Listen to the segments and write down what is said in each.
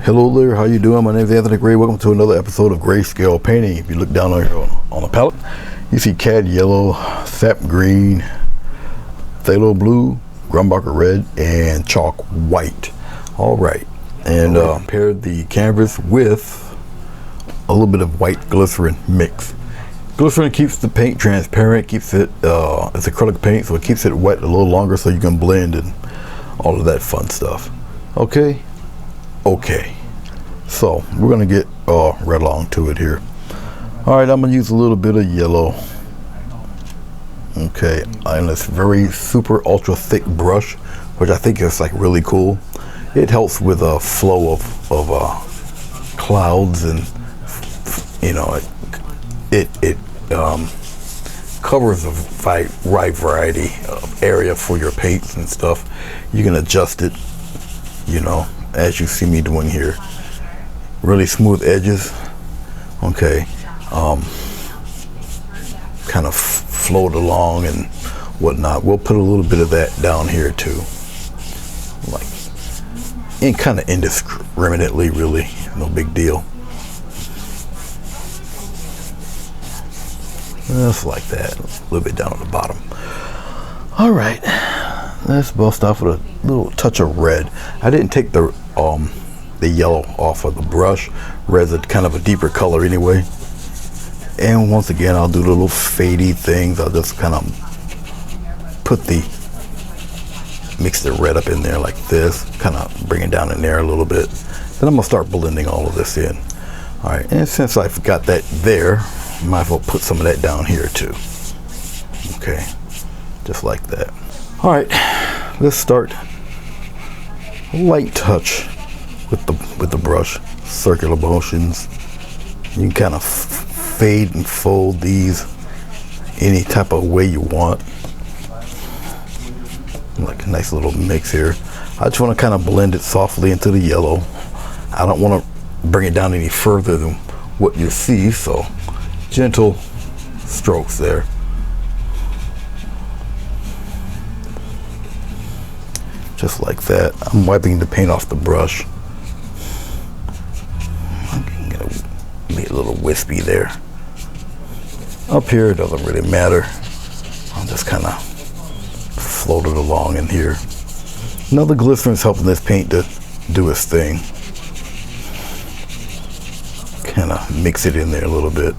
Hello there, how you doing? My name is Anthony Gray. Welcome to another episode of Grayscale Painting. If you look down on the palette, you see Cad Yellow, Sap Green, Phthalo Blue, Grumbacher Red, and Chalk White. All right, and paired the canvas with a little bit of white glycerin mix. Glycerin keeps the paint transparent, keeps it, it's acrylic paint, so it keeps it wet a little longer so you can blend and all of that fun stuff. Okay, so we're gonna get right along to it here. All right, I'm gonna use a little bit of yellow. Okay, and this very super ultra thick brush, which I think is like really cool. It helps with a flow of clouds, and you know, it covers a wide variety of area for your paints and stuff. You can adjust it, you know, as you see me doing here. Really smooth edges. Okay, kind of float along and whatnot. We'll put a little bit of that down here too, like kind of indiscriminately, really, no big deal. Just like that, a little bit down at the bottom. All right, let's bust off with a little touch of red. I didn't take the yellow off of the brush. Red's a kind of a deeper color anyway. And once again, I'll do little fadey things. I'll just kind of mix the red up in there like this, kind of bring it down in there a little bit. Then I'm gonna start blending all of this in. All right, and since I've got that there, might as well put some of that down here too. Okay, just like that. All right, let's start a light touch with the brush, circular motions. You can kind of fade and fold these any type of way you want. Like a nice little mix here. I just want to kind of blend it softly into the yellow. I don't want to bring it down any further than what you see, so gentle strokes there. Just like that. I'm wiping the paint off the brush. I'm gonna be a little wispy there. Up here, it doesn't really matter. I'll just kind of float it along in here. Now the glycerin's helping this paint to do its thing. Kind of mix it in there a little bit.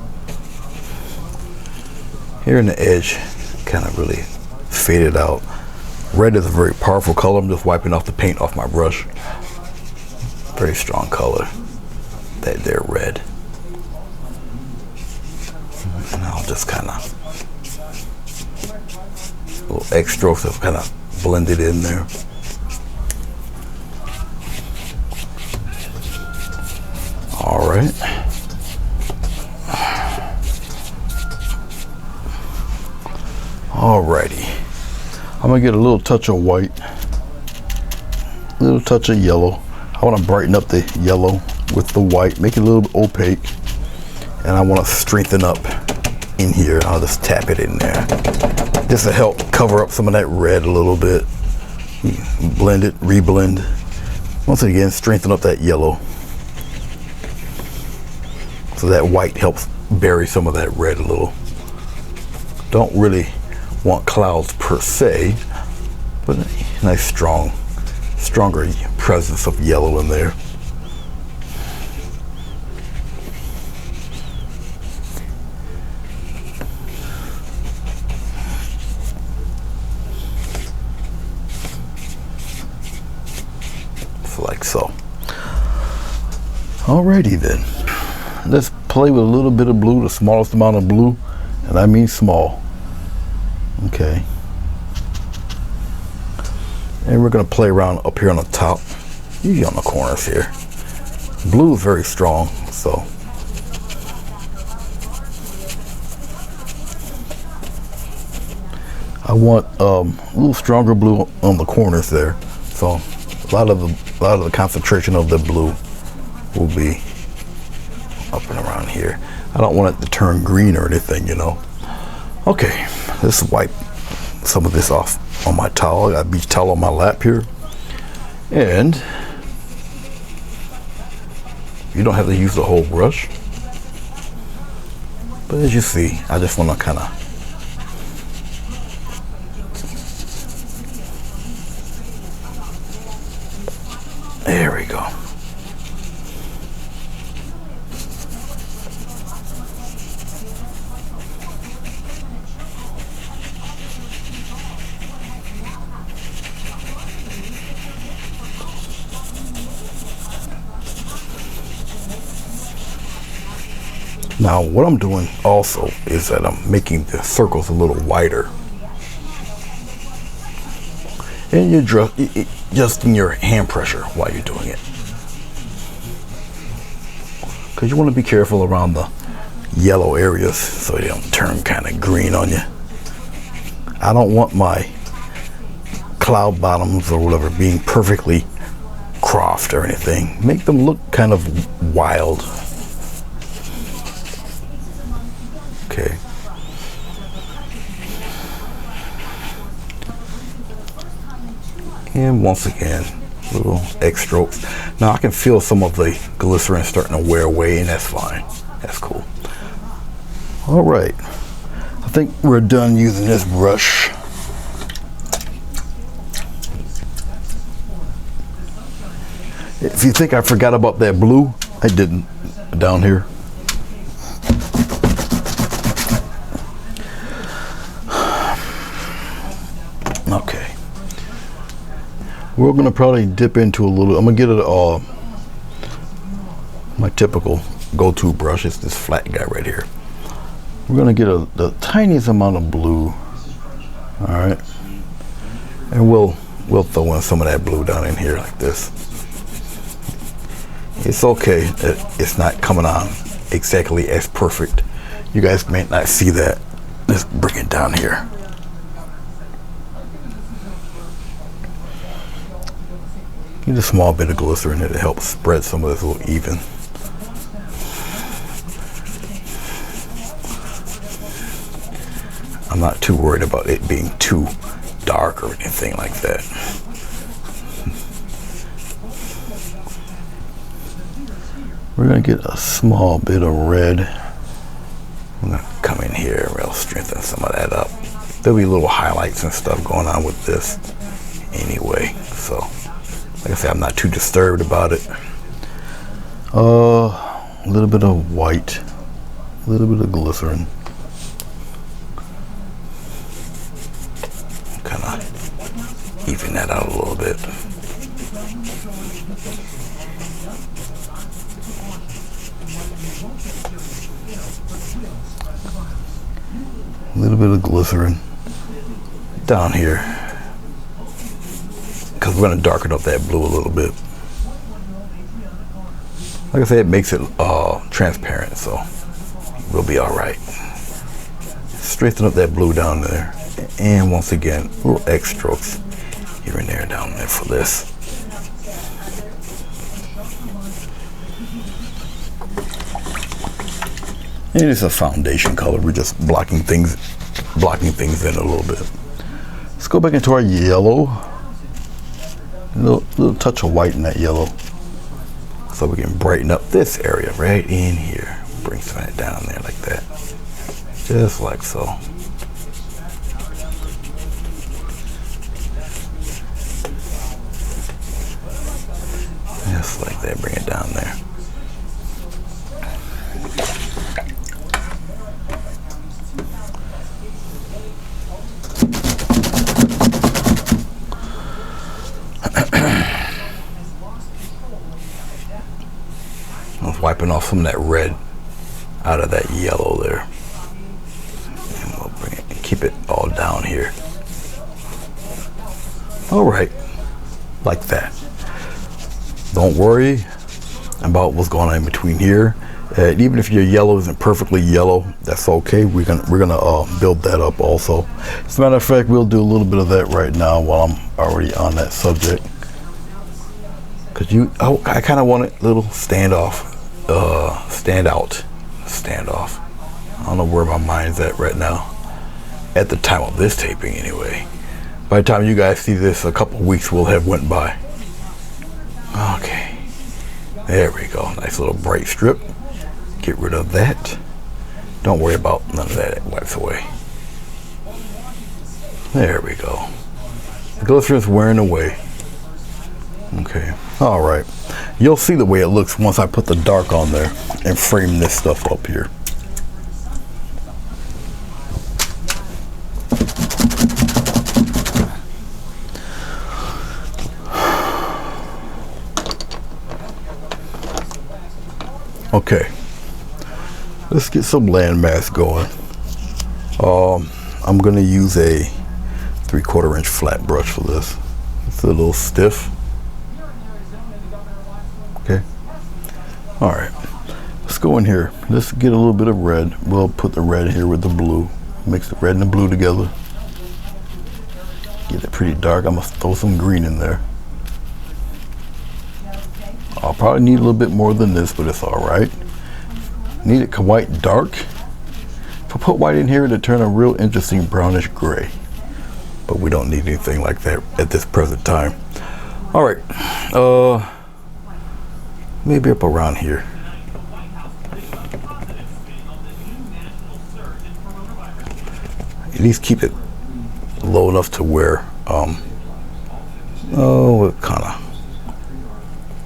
Here in the edge, kind of really fade it out. Red is a very powerful color. I'm just wiping off the paint off my brush. Very strong color. That there red. And I'll just kind of little X strokes of kind of blend it in there. All right. Alrighty. I'm gonna get a little touch of white, a little touch of yellow. I want to brighten up the yellow with the white, make it a little opaque, and I want to strengthen up in here. I'll just tap it in there, just to help cover up some of that red a little bit. Blend it, reblend. Once again, strengthen up that yellow, so that white helps bury some of that red a little. Don't really want clouds per se, but a nice stronger presence of yellow in there. Like so. Alrighty then, let's play with a little bit of blue, the smallest amount of blue, and I mean small. Okay, and we're going to play around up here on the top, usually on the corners here. Blue is very strong, so I want a little stronger blue on the corners there. So a lot of the concentration of the blue will be up and around here. I don't want it to turn green or anything, you know. Okay, let's wipe some of this off on my towel. I got a beach towel on my lap here. And you don't have to use the whole brush. But as you see, I just want to kind of there we go. Now what I'm doing also is that I'm making the circles a little wider. And you're adjusting your hand pressure while you're doing it. Because you want to be careful around the yellow areas so they don't turn kind of green on you. I don't want my cloud bottoms or whatever being perfectly cropped or anything. Make them look kind of wild. Okay. And once again, little X strokes. Now I can feel some of the glycerin starting to wear away, and that's fine. That's cool. All right. I think we're done using this brush. If you think I forgot about that blue, I didn't. Down here. Okay. We're gonna probably dip into a little. I'm gonna get it my typical go-to brush. It's this flat guy right here. We're gonna get the tiniest amount of blue. All right, and we'll throw in some of that blue down in here like this. It's okay that it's not coming on exactly as perfect. You guys may not see that. Let's bring it down here. Get a small bit of glycerin to help spread some of this a little even. I'm not too worried about it being too dark or anything like that. We're gonna get a small bit of red. I'm gonna come in here and we'll strengthen some of that up. There'll be little highlights and stuff going on with this anyway, so like I said, I'm not too disturbed about it. A little bit of white, a little bit of glycerin. Kind of even that out a little bit. A little bit of glycerin down here, because we're going to darken up that blue a little bit. Like I said, it makes it transparent, so we'll be all right. Straighten up that blue down there, and once again, little X strokes here and there down there for this. And it's a foundation color. We're just blocking things in a little bit. Let's go back into our yellow. A little touch of white in that yellow, so we can brighten up this area right in here. Bring some of that down there like that, just like so. Just like that. Bring it down there. Wiping off some of that red out of that yellow there, and we'll bring it and keep it all down here. All right, like that. Don't worry about what's going on in between here. Even if your yellow isn't perfectly yellow, that's okay. We're gonna build that up also. As a matter of fact, we'll do a little bit of that right now while I'm already on that subject, because I kind of want it a little standoff. Standoff. I don't know where my mind's at right now. at the time of this taping anyway. By the time you guys see this, a couple weeks will have went by. Okay, there we go. Nice little bright strip. Get rid of that. Don't worry about none of that, it wipes away. There we go. The glycerin's wearing away. Okay, all right. You'll see the way it looks once I put the dark on there and frame this stuff up here. Okay, let's get some landmass going. I'm gonna use a 3/4 inch flat brush for this. It's a little stiff. Okay, all right, let's go in here. Let's get a little bit of red. We'll put the red here with the blue. Mix the red and the blue together. Get it pretty dark. I'm gonna throw some green in there. I'll probably need a little bit more than this, but it's all right. Need it quite dark. If I put white in here, it'll turn a real interesting brownish gray. But we don't need anything like that at this present time. All right, maybe up around here. At least keep it low enough to where, we'll kind of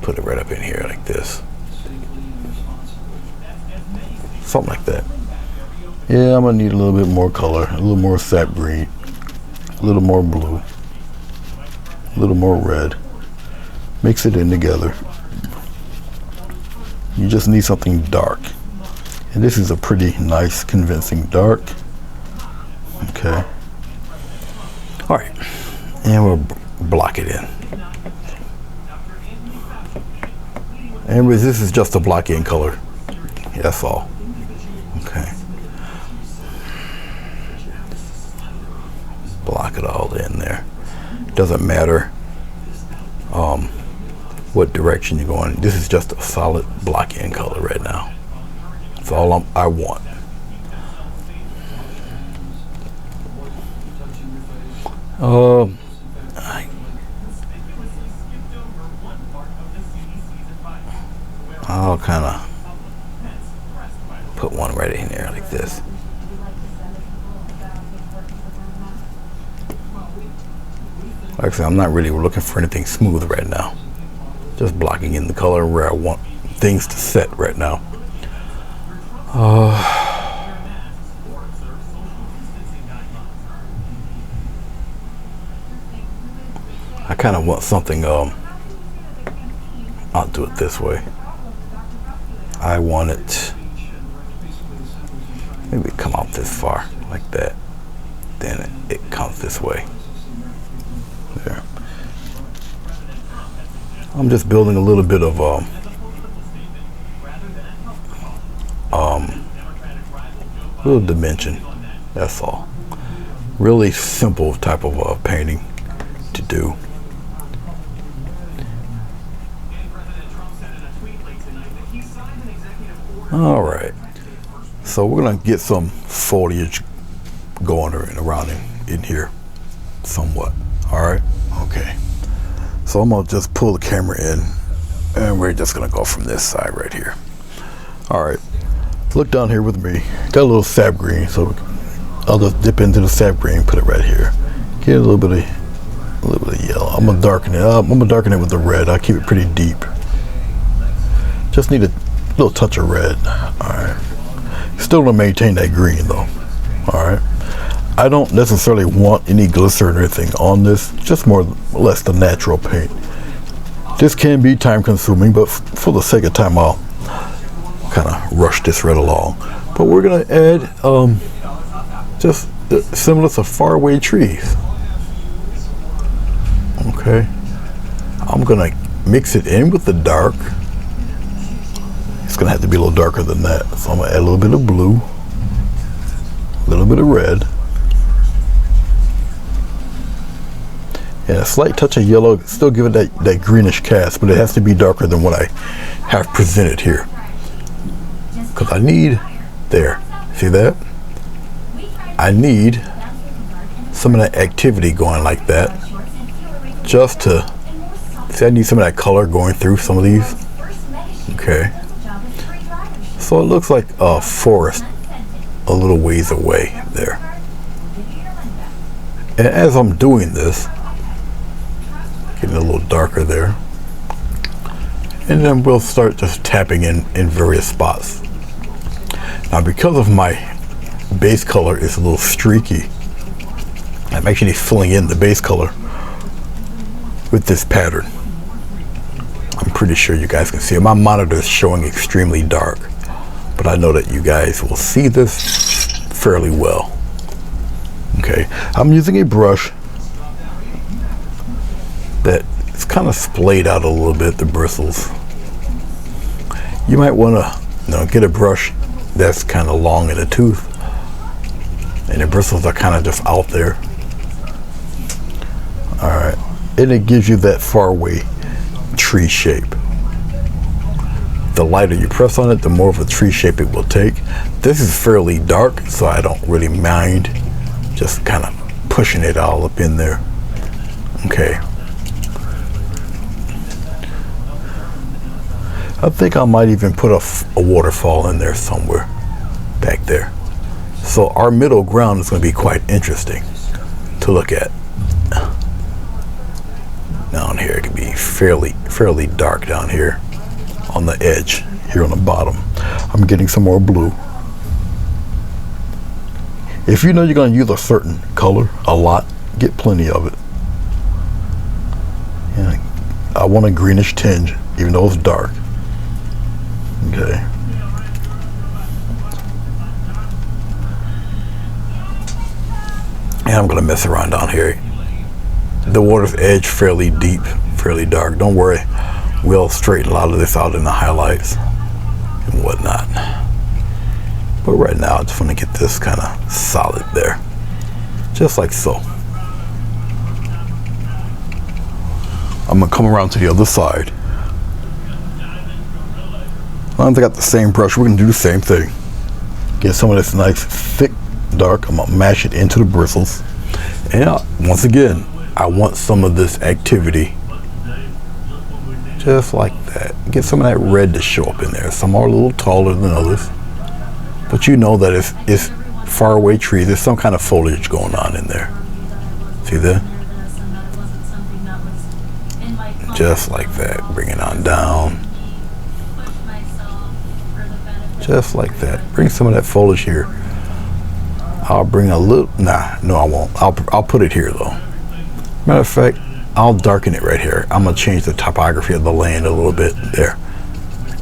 put it right up in here like this. Something like that. Yeah, I'm gonna need a little bit more color, a little more sap green, a little more blue, a little more red. Mix it in together. You just need something dark. And this is a pretty nice, convincing dark. Okay. All right, and we'll block it in. And this is just a block in color. That's all. Okay. Block it all in there. Doesn't matter what direction you're going. This is just a solid block in color right now. That's all I want. I'll kind of put one right in there like this. Like I said, I'm not really looking for anything smooth right now. Just blocking in the color where I want things to set right now. I kind of want something, I'll do it this way. I want it, maybe come out this far, like that. Then it comes this way. There. I'm just building a little bit of little dimension. That's all. Really simple type of painting to do. All right, so we're gonna get some foliage going around in here somewhat. All right, okay, so I'm gonna just pull the camera in and we're just gonna go from this side right here. All right, look down here with me. Got a little sap green, so I'll just dip into the sap green, put it right here. Get a little bit of yellow. I'm gonna darken it up. I'm gonna darken it with the red. I'll keep it pretty deep. Just need a little touch of red. All right, still gonna maintain that green though. All right, I don't necessarily want any glycerin or anything on this, just more or less the natural paint. This can be time consuming, but for the sake of time I'll kind of rush this right along. But we're gonna add just similar to faraway trees. Okay, I'm gonna mix it in with the dark. It's gonna have to be a little darker than that. So I'm gonna add a little bit of blue, a little bit of red, and a slight touch of yellow. Still give it that greenish cast, but it has to be darker than what I have presented here. Because I need, there, see that? I need some of that activity going like that, just to see. I need some of that color going through some of these. Okay, so it looks like a forest a little ways away there. And as I'm doing this, getting a little darker there, and then we'll start just tapping in various spots. Now, because of my base color is a little streaky, I'm actually filling in the base color with this pattern. I'm pretty sure you guys can see it. My monitor is showing extremely dark, but I know that you guys will see this fairly well. Okay, I'm using a brush that is kind of splayed out a little bit, the bristles. You might want to, get a brush that's kind of long in the tooth, and the bristles are kind of just out there. All right, and it gives you that far away tree shape. The lighter you press on it, the more of a tree shape it will take. This is fairly dark, so I don't really mind just kind of pushing it all up in there. Okay. I think I might even put a waterfall in there somewhere back there. So our middle ground is going to be quite interesting to look at. Down here, it can be fairly dark down here on the edge, here on the bottom. I'm getting some more blue. If you know you're going to use a certain color a lot, get plenty of it. Yeah, I want a greenish tinge, even though it's dark. Okay. And I'm going to mess around down here. The water's edge fairly deep, fairly dark. Don't worry, we'll straighten a lot of this out in the highlights and whatnot. But right now, I just want to get this kind of solid there, just like so. I'm gonna come around to the other side. As long as I got the same brush, we're gonna do the same thing. Get some of this nice, thick, dark. I'm gonna mash it into the bristles. And once again, I want some of this activity, just like that. Get some of that red to show up in there. Some are a little taller than others, but you know that it's far away trees. There's some kind of foliage going on in there. See that? Just like that. Bring it on down. Just like that. Bring some of that foliage here. I'll bring a little. No, I won't. I'll put it here though. Matter of fact, I'll darken it right here. I'm gonna change the topography of the land a little bit there.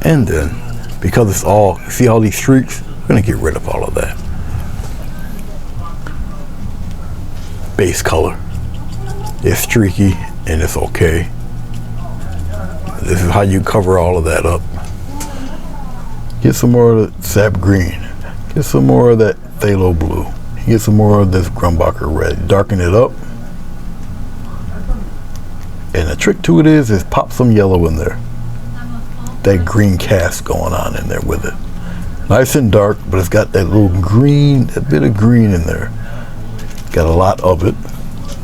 And then, because it's all, see all these streaks, we're gonna get rid of all of that. Base color. It's streaky and it's okay. This is how you cover all of that up. Get some more of the sap green. Get some more of that phthalo blue. Get some more of this Grumbacher red. Darken it up. And the trick to it is pop some yellow in there. That green cast going on in there with it. Nice and dark, but it's got that little green, that bit of green in there. Got a lot of it.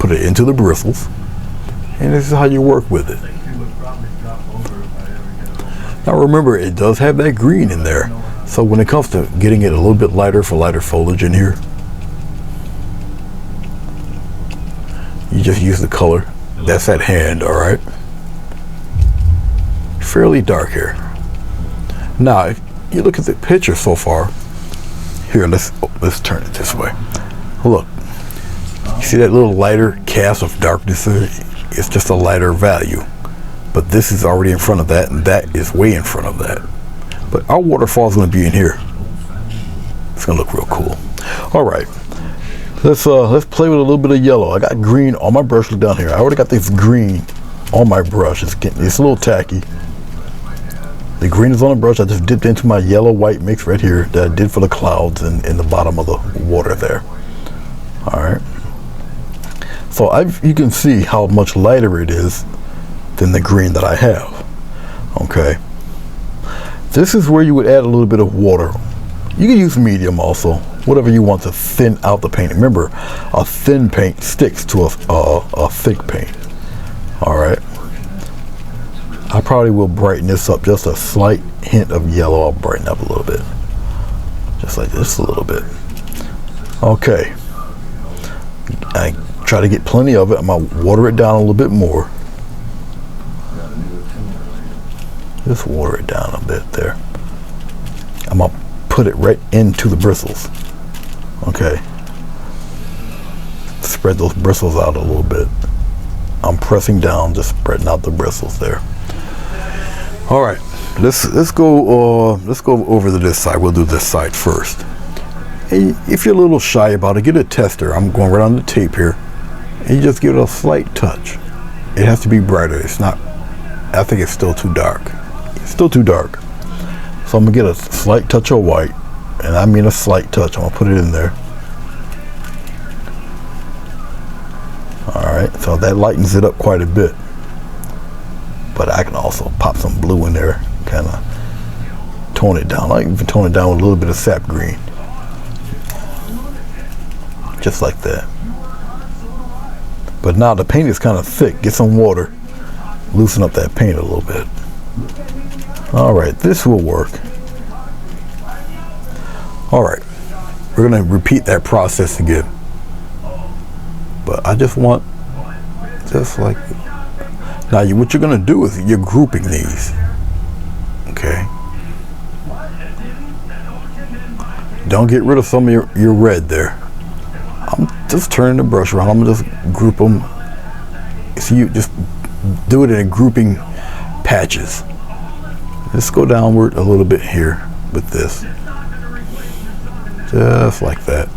Put it into the bristles. And this is how you work with it. Now remember, it does have that green in there. So when it comes to getting it a little bit lighter for lighter foliage in here, you just use the color that's at hand, all right? Fairly dark here. Now, if you look at the picture so far, here, let's turn it this way. Look, you see that little lighter cast of darkness there? It's just a lighter value. But this is already in front of that, and that is way in front of that. But our waterfall is going to be in here. It's going to look real cool. All right, let's play with a little bit of yellow. I got green on my brush. Look down here. I already got this green on my brush. It's a little tacky. The green is on the brush. I just dipped into my yellow-white mix right here that I did for the clouds and in the bottom of the water there. All right. So you can see how much lighter it is than the green that I have. Okay. This is where you would add a little bit of water You can use medium also, whatever you want to thin out the paint. Remember, a thin paint sticks to a thick paint. All right. I probably will brighten this up just a slight hint of yellow. I'll brighten up a little bit, just like this a little bit. Okay. I try to get plenty of it. I'm gonna water it down a little bit more. Just water it down a bit there. I'm gonna put it right into the bristles. Okay. Spread those bristles out a little bit. I'm pressing down, just spreading out the bristles there. All right, let's go over to this side. We'll do this side first. And if you're a little shy about it, get a tester. I'm going right on the tape here, and you just give it a slight touch. It has to be brighter. It's not. I think it's still too dark. It's still too dark. So I'm gonna get a slight touch of white, and I mean a slight touch. I'm gonna put it in there. All right, so that lightens it up quite a bit. But I can also pop some blue in there, kind of tone it down. I can even tone it down with a little bit of sap green. Just like that. But now the paint is kind of thick. Get some water. Loosen up that paint a little bit. All right, this will work. All right, we're gonna repeat that process again. But I just want, just like, now what you're gonna do is you're grouping these, okay? Don't get rid of some of your red there. I'm just turning the brush around. I'm gonna just group them. So you just do it in grouping patches. Let's go downward a little bit here with this. Just like that.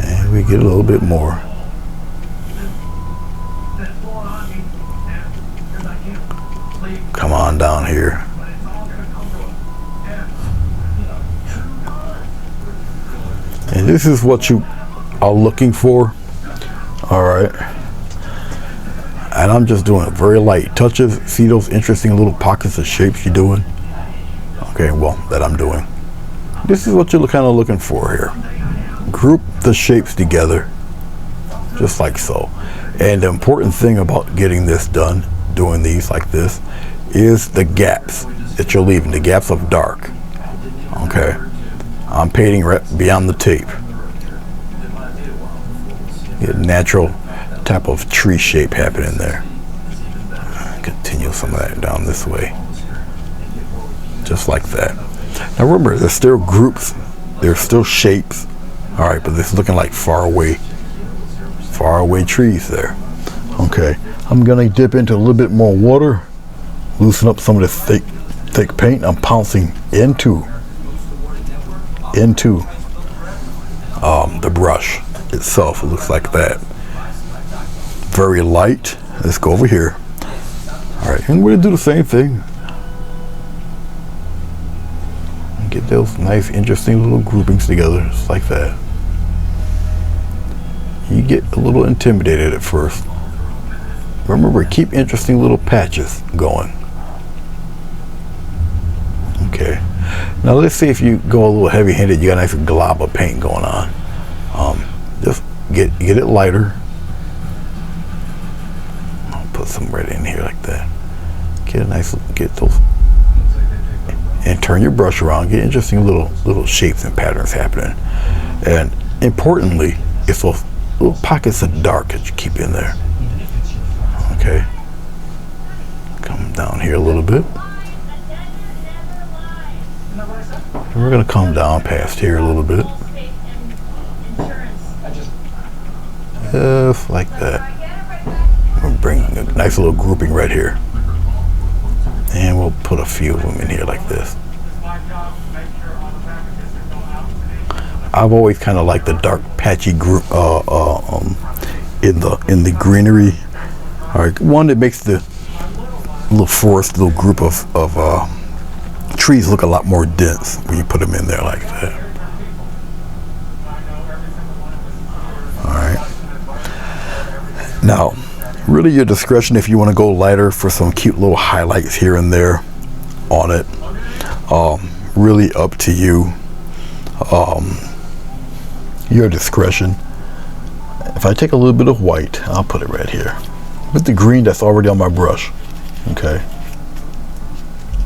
And we get a little bit more. Come on down here. And this is what you are looking for. All right. And I'm just doing very light touches. See those interesting little pockets of shapes you're doing? Okay, well, that I'm doing. This is what you're kind of looking for here. Group the shapes together, just like so. And the important thing about getting this done, doing these like this, is the gaps that you're leaving, the gaps of dark. Okay, I'm painting right beyond the tape. Get a natural type of tree shape happening there. Continue some of that down this way, just like that. Now remember, there's still groups, there's still shapes. All right, but this is looking like far away trees there. Okay, I'm gonna dip into a little bit more water, loosen up some of this thick paint. I'm pouncing into the brush itself. It looks like that. Very light. Let's go over here. All right, and we're gonna do the same thing. Get those nice, interesting little groupings together, just like that. You get a little intimidated at first. Remember, keep interesting little patches going. Okay. Now let's see if you go a little heavy-handed. You got a nice glob of paint going on. Just get it lighter. I'll put some red in here like that. Get those, and turn your brush around. Get interesting little shapes and patterns happening. And importantly, it's those little pockets of dark that you keep in there. Okay. Come down here a little bit. And we're going to come down past here a little bit. Just like that. We'll bring a nice little grouping right here. And we'll put a few of them in here like this. I've always kind of liked the dark patchy group in the greenery. All right, one that makes the little forest, little group of trees look a lot more dense when you put them in there like that. All right. Now, really your discretion if you want to go lighter for some cute little highlights here and there on it. Really up to you. Your discretion. If I take a little bit of white, I'll put it right here with the green that's already on my brush. Okay,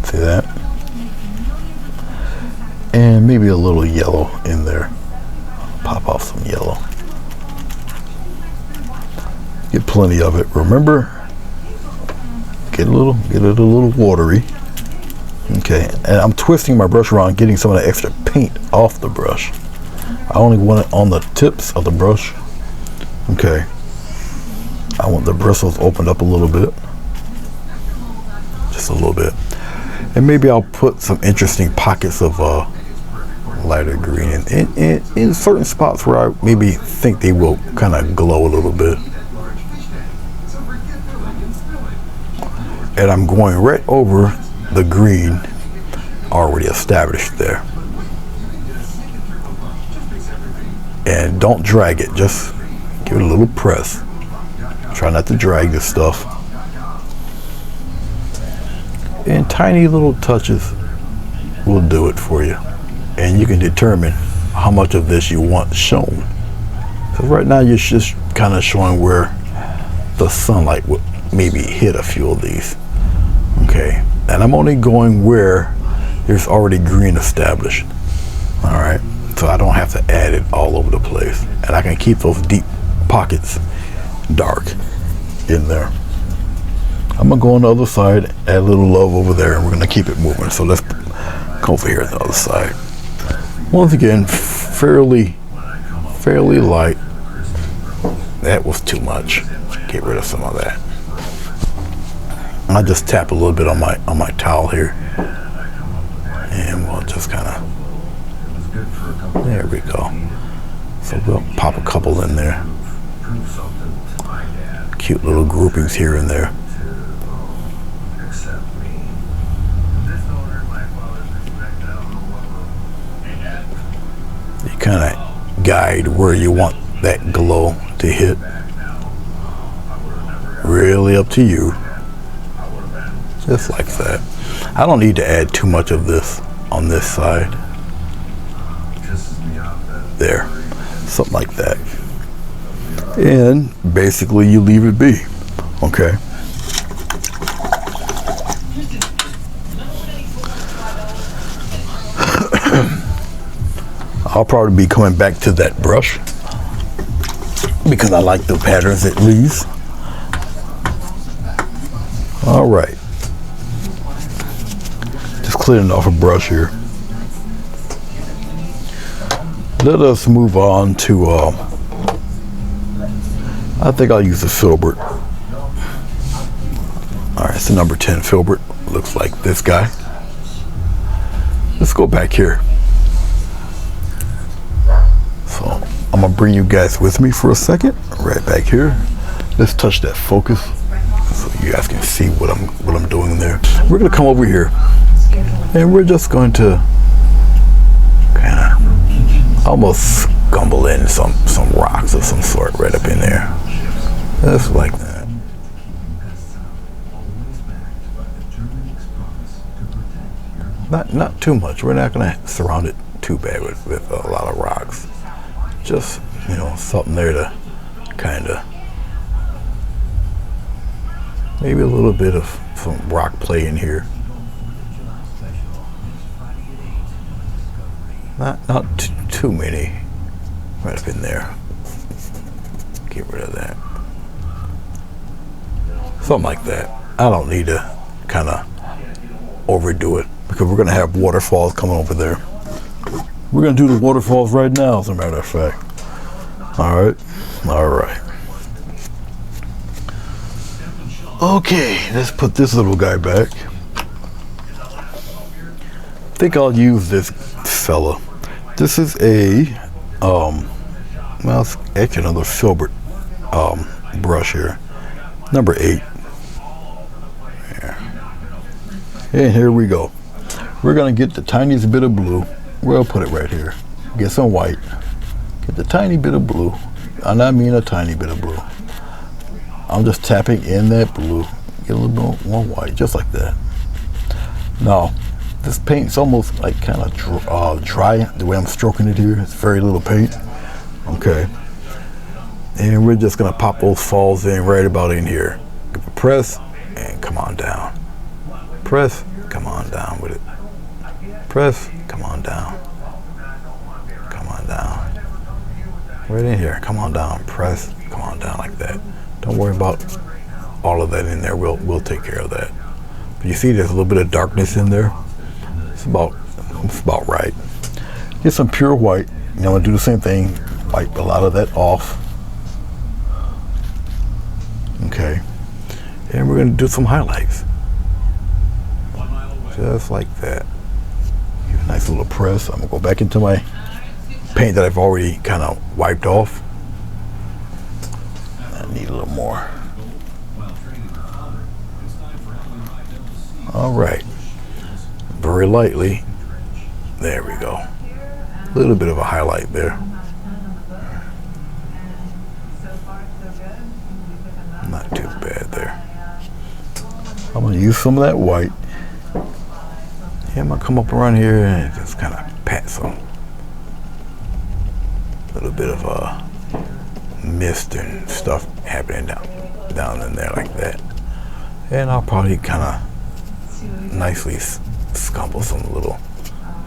see that? And maybe a little yellow in there. Pop off some yellow. Get plenty of it. Remember, get it a little watery. Okay, and I'm twisting my brush around, getting some of that extra paint off the brush. I only want it on the tips of the brush. Okay, I want the bristles opened up a little bit, just a little bit, and maybe I'll put some interesting pockets of lighter green in certain spots where I maybe think they will kind of glow a little bit. And I'm going right over the green already established there. And don't drag it, just give it a little press. Try not to drag this stuff. And tiny little touches will do it for you. And you can determine how much of this you want shown. So right now you're just kind of showing where the sunlight would maybe hit a few of these. Okay, and I'm only going where there's already green established. All right, so I don't have to add it all over the place, and I can keep those deep pockets dark in there. I'm gonna go on the other side, add a little love over there, and we're gonna keep it moving. So let's go over here on the other side. Once again, fairly light. That was too much. Get rid of some of that. I just tap a little bit on my towel here, and we'll just kind of, there we go. So we'll pop a couple in there. Cute little groupings here and there. You kind of guide where you want that glow to hit. Really up to you. Just like that. I don't need to add too much of this on this side. There. Something like that. And basically you leave it be. Okay. I'll probably be coming back to that brush because I like the patterns it leaves. All right. Just cleaning off a brush here. Let us move on to, I think I'll use the filbert. All right, it's the number 10 filbert. Looks like this guy. Let's go back here. So I'm gonna bring you guys with me for a second. Right back here. Let's touch that focus so you guys can see what I'm doing there. We're gonna come over here, and we're just going to kind of almost scumble in some rocks of some sort right up in there. Just like that. Not too much. We're not gonna surround it too bad with a lot of rocks. Just, you know, something there to kind of, maybe a little bit of some rock play in here. Not too many right up in there. Get rid of that. Something like that. I don't need to kind of overdo it because we're going to have waterfalls coming over there. We're going to do the waterfalls right now, as a matter of fact. All right. Okay, let's put this little guy back. I think I'll use this fella. This is a, well, it's actually another filbert brush here. Number 8. There. And here we go. We're gonna get the tiniest bit of blue. We'll put it right here. Get some white. Get the tiny bit of blue. And I mean a tiny bit of blue. I'm just tapping in that blue. Get a little bit more white, just like that. Now, this paint's almost like kind of dry the way I'm stroking it here. It's very little paint. Okay. And we're just gonna pop those falls in right about in here. Give a press and come on down. Press, come on down with it. Press, come on down. Come on down. Right in here, come on down. Press, come on down like that. Don't worry about all of that in there. We'll take care of that. But you see there's a little bit of darkness in there. It's about right. Get some pure white. You know, I'm gonna do the same thing. Wipe a lot of that off. Okay. And we're gonna do some highlights. Just like that. Give a nice little press. I'm gonna go back into my paint that I've already kind of wiped off. I need a little more. All right. Very lightly. There we go. A little bit of a highlight there. Not too bad there. I'm gonna use some of that white. Yeah, I'm gonna come up around here and just kind of pat some. A little bit of mist and stuff happening down in there like that. And I'll probably kind of nicely scumble some little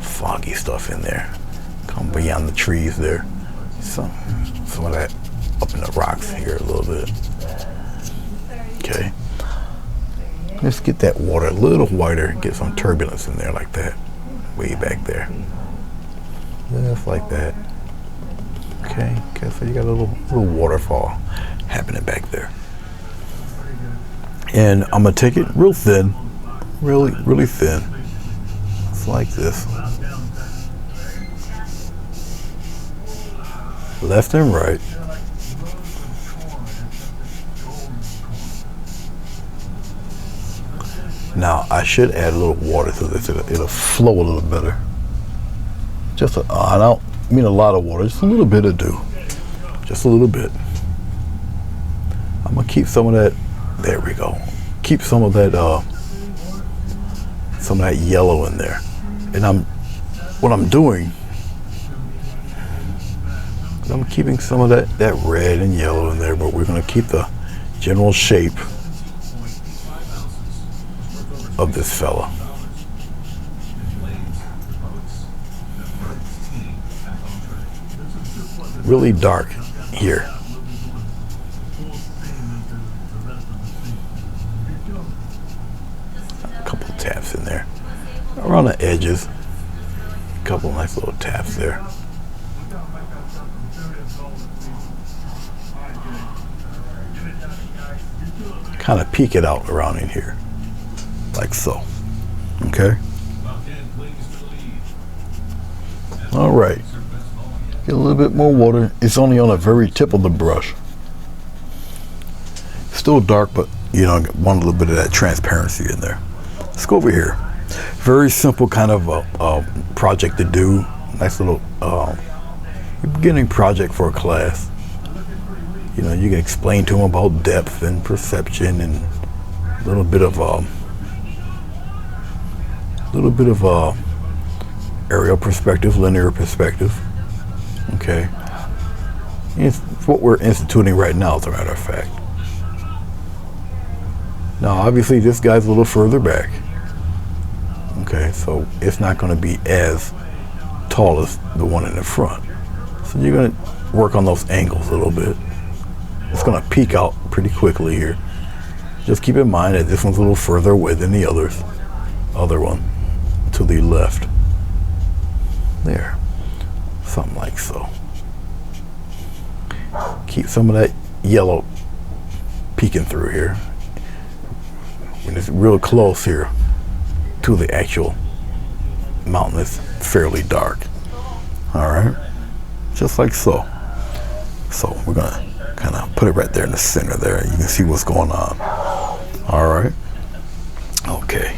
foggy stuff in there. Come beyond the trees there. Some of that up in the rocks here a little bit. Okay. Let's get that water a little whiter, get some turbulence in there like that. Way back there. Just like that. Okay, so you got a little waterfall happening back there. And I'm gonna take it real thin, really thin. It's like this. Left and right. Now I should add a little water to this. It'll flow a little better. I don't mean a lot of water, just a little bit of dew. Just a little bit. I'm gonna keep some of that. There we go. Keep some of that yellow in there. And what I'm doing, I'm keeping some of that red and yellow in there, but we're gonna keep the general shape of this fella. Really dark here. A couple taps in there. Around the edges. A couple nice little taps there. Kind of peek it out around in here. Like so. Okay. All right. Get a little bit more water. It's only on the very tip of the brush. Still dark, but you know, want a little bit of that transparency in there. Let's go over here. Very simple kind of a project to do. Nice little beginning project for a class. You know, you can explain to them about depth and perception and a little bit of aerial perspective, linear perspective. Okay. It's what we're instituting right now, as a matter of fact. Now, obviously, this guy's a little further back. Okay, so it's not going to be as tall as the one in the front. So you're going to work on those angles a little bit. It's going to peak out pretty quickly here. Just keep in mind that this one's a little further away than the other one to the left. There. Something like so. Keep some of that yellow peeking through here. When it's real close here to the actual mountain, it's fairly dark. All right, just like so. So we're gonna kind of put it right there in the center there. You can see what's going on. All right. Okay.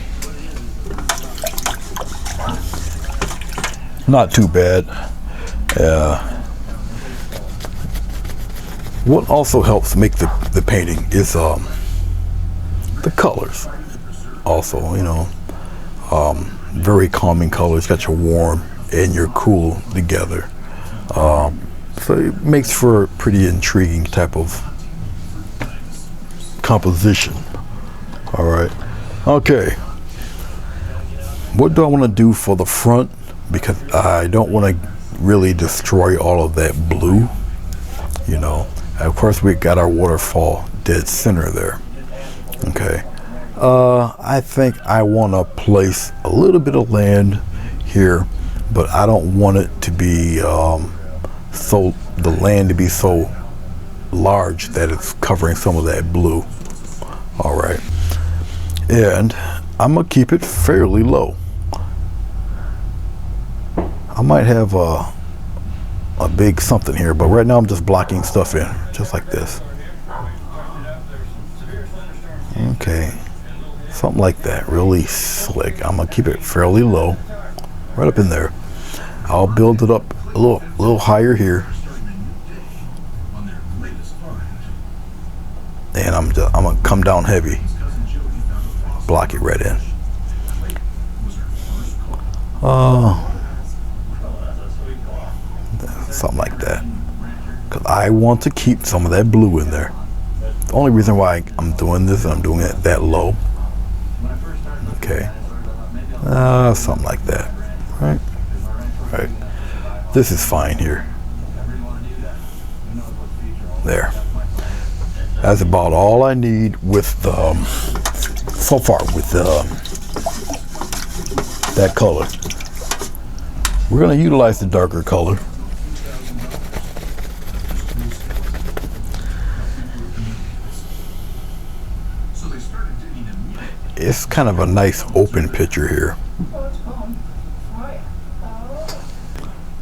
Not too bad. What also helps make the painting is the colors. Also, you know, very calming color. It's got your warm and your cool together. So it makes for a pretty intriguing type of composition. All right. Okay. What do I want to do for the front? Because I don't want to really destroy all of that blue, you know. And of course, we got our waterfall dead center there. Okay. I think I want to place a little bit of land here, but I don't want it to be the land to be so large that it's covering some of that blue. All right. And I'm gonna keep it fairly low. I might have a big something here, but right now I'm just blocking stuff in, just like this. Okay, something like that, really slick. I'm gonna keep it fairly low, right up in there. I'll build it up a little higher here, and I'm gonna come down heavy, block it right in. Something like that, because I want to keep some of that blue in there. The only reason why I'm doing this and I'm doing it that low. Okay, something like that, right? Right. This is fine here. There. That's about all I need with so far with that color. We're going to utilize the darker color. It's kind of a nice open picture here.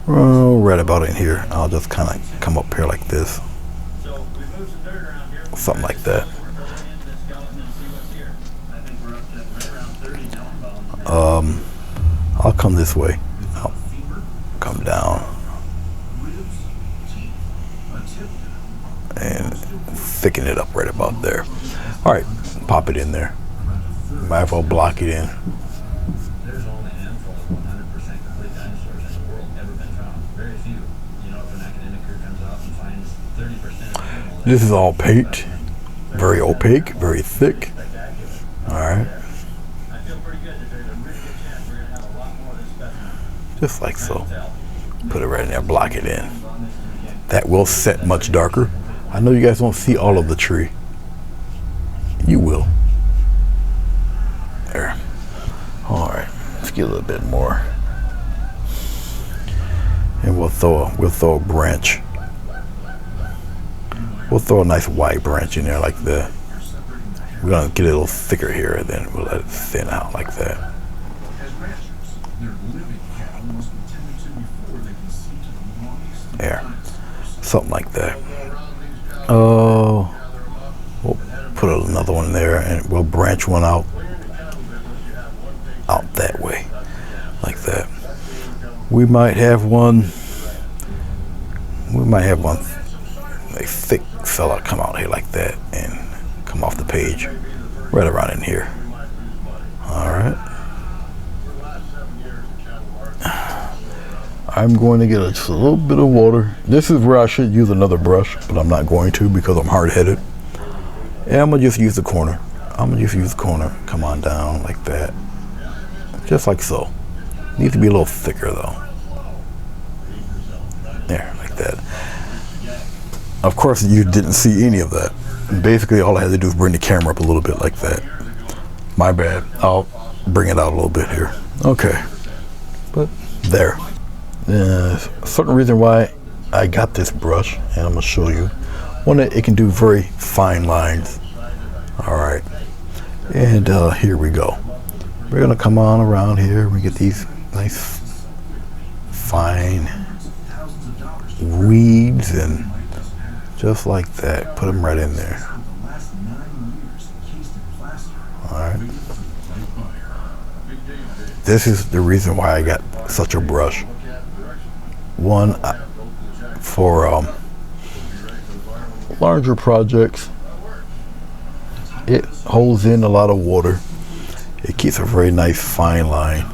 Oh, right about in here. I'll just kind of come up here like this. Something like that. I'll come this way. I'll come down and thicken it up right about there. All right, pop it in there. Might as well block it in. There's only a handful of 100% complete dinosaurs in the world ever been found. Very few. You know, if an academic crew comes out and finds 30% of animals. This is all paint. Very opaque, very thick. All right. I feel pretty good that there's a really good chance we're going to have a lot more of this specimen. Just like so. Put it right in there, block it in. That will set much darker. I know you guys won't see all of the tree. You will. There. All right, let's get a little bit more, and we'll throw a branch. We'll throw a nice wide branch in there like that. We're gonna get it a little thicker here, and then we'll let it thin out like that. There, something like that. Oh, we'll put another one there, and we'll branch one out that way, like that. We might have one a thick fella come out here like that and come off the page right around in here. All right. I'm going to get just a little bit of water. This is where I should use another brush, but I'm not going to because I'm hard-headed. And I'm gonna just use the corner. Come on down like that. Just like so. Needs to be a little thicker though. There, like that. Of course, you didn't see any of that. Basically, all I had to do is bring the camera up a little bit like that. My bad. I'll bring it out a little bit here. Okay. But there. A certain reason why I got this brush, and I'm gonna show you. One, that it can do very fine lines. All right. And here we go. We're gonna come on around here. We get these nice fine weeds and just like that. Put them right in there. All right. This is the reason why I got such a brush. One, for larger projects, it holds in a lot of water. It keeps a very nice fine line.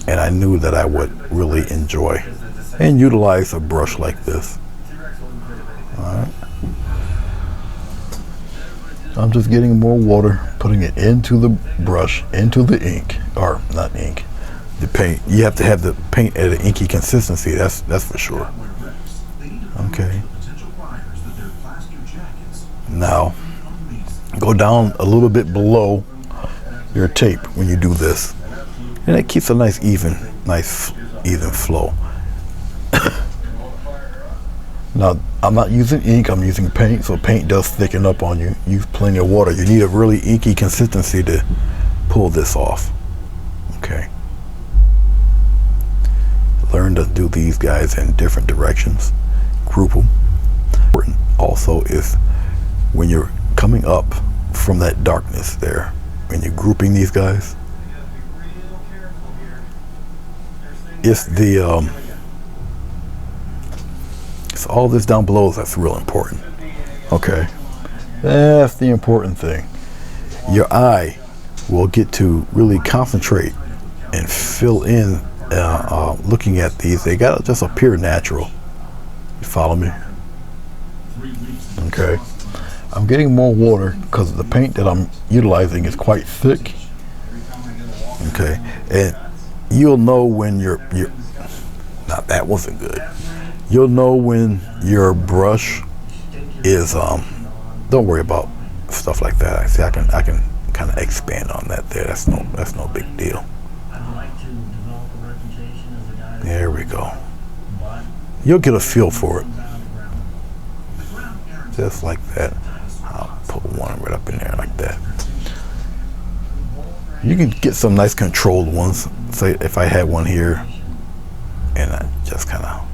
and I knew that I would really enjoy and utilize a brush like this. Alright. I'm just getting more water, putting it into the brush, into the ink, or not ink, the paint. You have to have the paint at an inky consistency, that's for sure. Okay. Now, go down a little bit below your tape when you do this, and it keeps a nice even flow. Now, I'm not using ink, I'm using paint, so paint does thicken up on you. Use plenty of water. You need a really inky consistency to pull this off. Okay. Learn to do these guys in different directions. Group them. Important also is when you're coming up from that darkness there, when you're grouping these guys, it's the it's all this down below that's real important. Okay, that's the important thing. Your eye will get to really concentrate and fill in looking at these. They gotta just appear natural. You follow me? Okay. I'm getting more water because the paint that I'm utilizing is quite thick. Okay, and you'll know when you're now that wasn't good. You'll know when your brush is don't worry about stuff like that. See, I can kind of expand on that there. That's no big deal. There we go. You'll get a feel for it. Just like that. I'll put one right up in there like that. You can get some nice controlled ones. Say if I had one here and I just kind of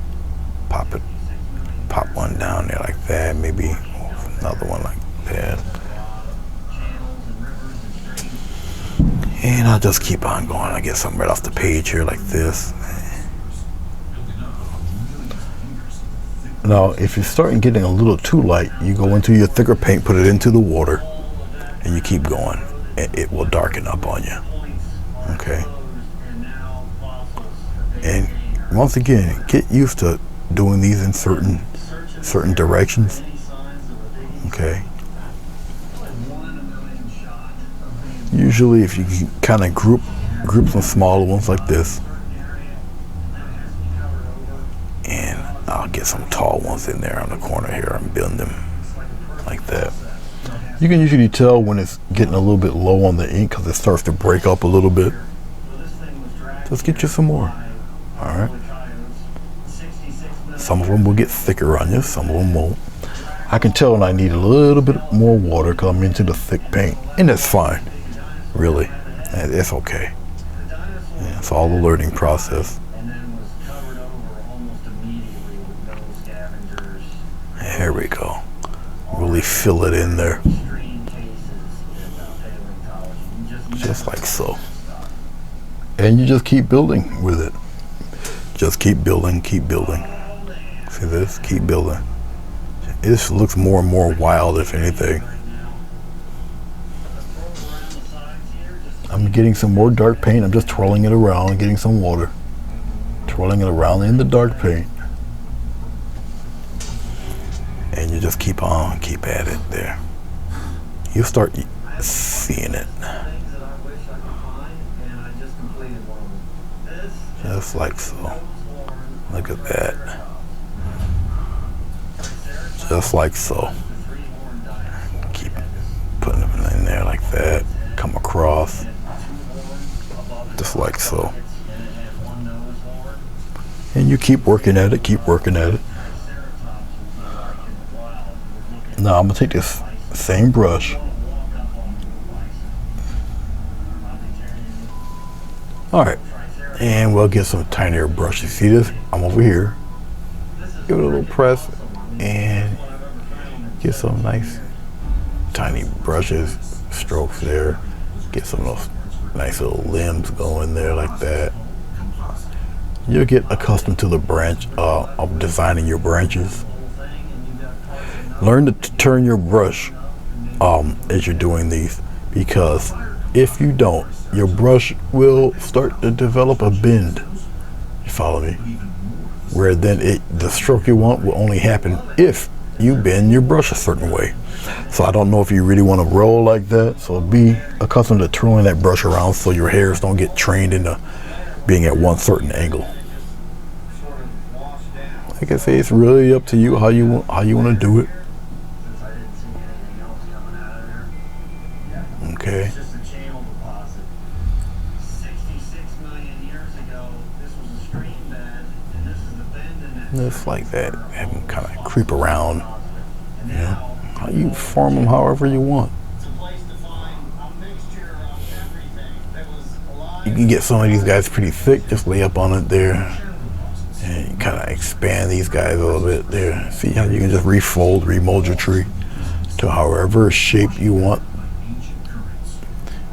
pop one down there like that, maybe another one like that, and I'll just keep on going. I get something right off the page here like this. Now if you're starting getting a little too light, you go into your thicker paint, put it into the water, and you keep going, and it will darken up on you. Okay, and once again, get used to doing these in certain directions. Okay, usually if you can kind of group some smaller ones like this, and I'll get some tall ones in there on the corner here and build them like that. You can usually tell when it's getting a little bit low on the ink because it starts to break up a little bit. Just get you some more. Alright. Some of them will get thicker on you, some of them won't. I can tell when I need a little bit more water because I'm into the thick paint, and that's fine. Really, it's okay. Yeah, it's all the learning process. There we go. Really fill it in there. Just like so. And you just keep building with it. Just keep building, keep building. See this? Keep building. This looks more and more wild, if anything. I'm getting some more dark paint. I'm just twirling it around and getting some water. Twirling it around in the dark paint. And you just keep on, keep at it there. You'll start seeing it. Just like so. Look at that. Just like so. Keep putting them in there like that. Come across. Just like so. And you keep working at it, keep working at it. Now I'm gonna take this same brush. Alright. And we'll get some tinier brushes. See this? I'm over here. Give it a little press and get some nice tiny brushes, strokes there. Get some of those nice little limbs going there like that. You'll get accustomed to the branch of designing your branches. Learn to turn your brush as you're doing these, because if you don't, your brush will start to develop a bend. You follow me? Where then the stroke you want will only happen if you bend your brush a certain way. So I don't know if you really want to roll like that. So be accustomed to twirling that brush around so your hairs don't get trained into being at one certain angle. Like I say, it's really up to you how you want to do it. Okay. Just like that, have them kind of creep around. You know, you form them however you want. You can get some of these guys pretty thick, just lay up on it there, and you kind of expand these guys a little bit there. See how you can just remold your tree to however shape you want.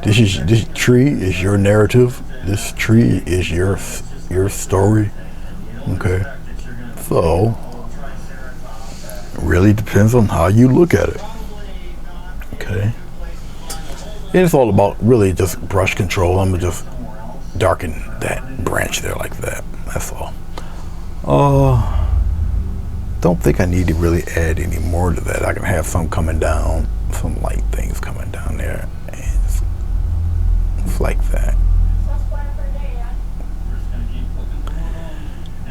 This tree is your narrative. This tree is your story. Okay. So, it really depends on how you look at it. Okay. And it's all about really just brush control. I'm gonna just darken that branch there like that. That's all. Don't think I need to really add any more to that. I can have some coming down, some light things coming down there, and just like that.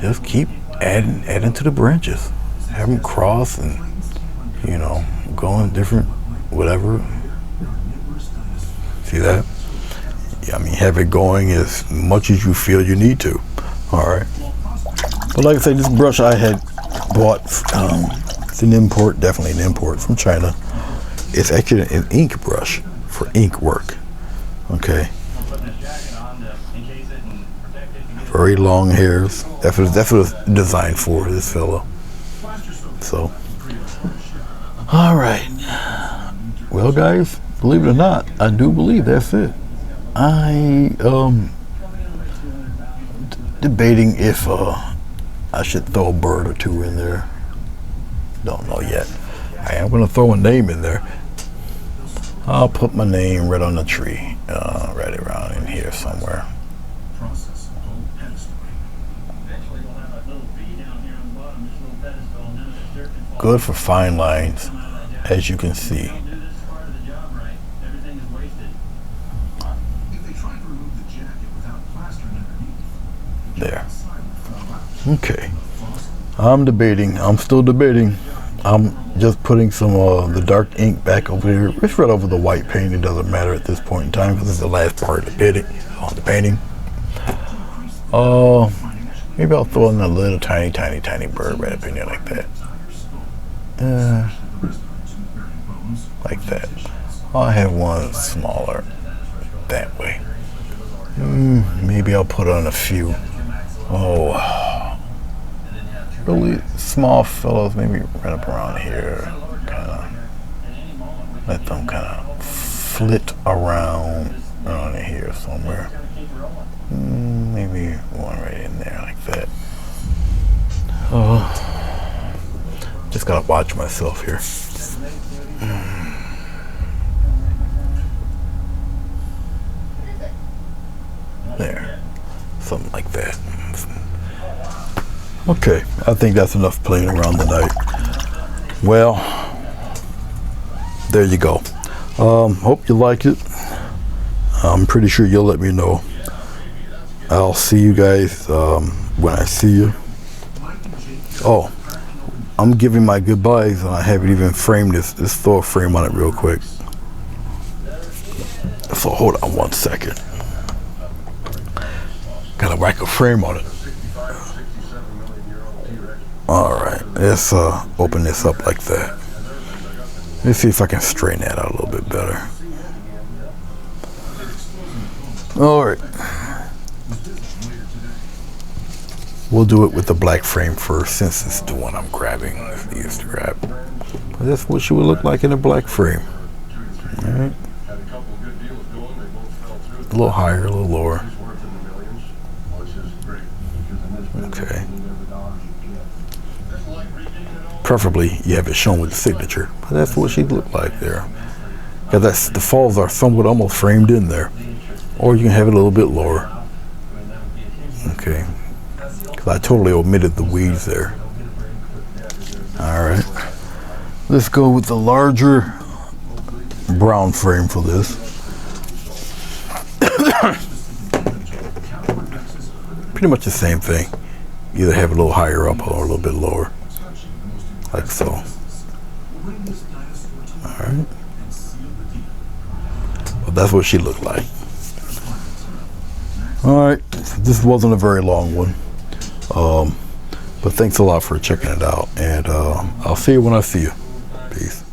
Just keep adding to the branches. Have them cross and, you know, go in different, whatever. See that? Yeah, I mean, have it going as much as you feel you need to. All right. But like I said, this brush I had bought, it's an import, definitely an import from China. It's actually an ink brush for ink work. Okay. Very long hairs. That's what it's designed for, this fellow. So, all right. Well, guys, believe it or not, I do believe that's it. I debating if I should throw a bird or two in there. Don't know yet. I am gonna throw a name in there. I'll put my name right on the tree, right around in here somewhere. Good for fine lines, as you can see. There. Okay. I'm still debating. I'm just putting some the dark ink back over here. It's right over the white paint. It doesn't matter at this point in time because it's the last part of the painting. Maybe I'll throw in a little tiny bird right up in there like that. Like that. I'll have one smaller that way. Maybe I'll put on a few. Really small fellows, maybe right up around here. Let them kind of flit around here somewhere. Maybe one right in there like that. Just gotta watch myself here. There. Something like that. Okay, I think that's enough playing around tonight. Well, there you go. Hope you liked it. I'm pretty sure you'll let me know. I'll see you guys when I see you. Oh, I'm giving my goodbyes and I haven't even framed this. Let's throw a frame on it real quick. So hold on one second. Gotta whack a frame on it. Alright, let's open this up like that. Let's see if I can straighten that out a little bit better. Alright. We'll do it with the black frame first since it's the one I'm grabbing. It's the easiest to grab. But that's what she would look like in a black frame. Alright. A little higher, a little lower. Okay. Preferably you have it shown with the signature, but that's what she looked like there. Because the falls are somewhat almost framed in there. or you can have it a little bit lower. Okay, because I totally omitted the weeds there. All right, let's go with the larger brown frame for this. Pretty much the same thing. Either have it a little higher up or a little bit lower, like so. All right. Well, that's what she looked like. All right. This wasn't a very long one, but thanks a lot for checking it out, and I'll see you when I see you. Peace.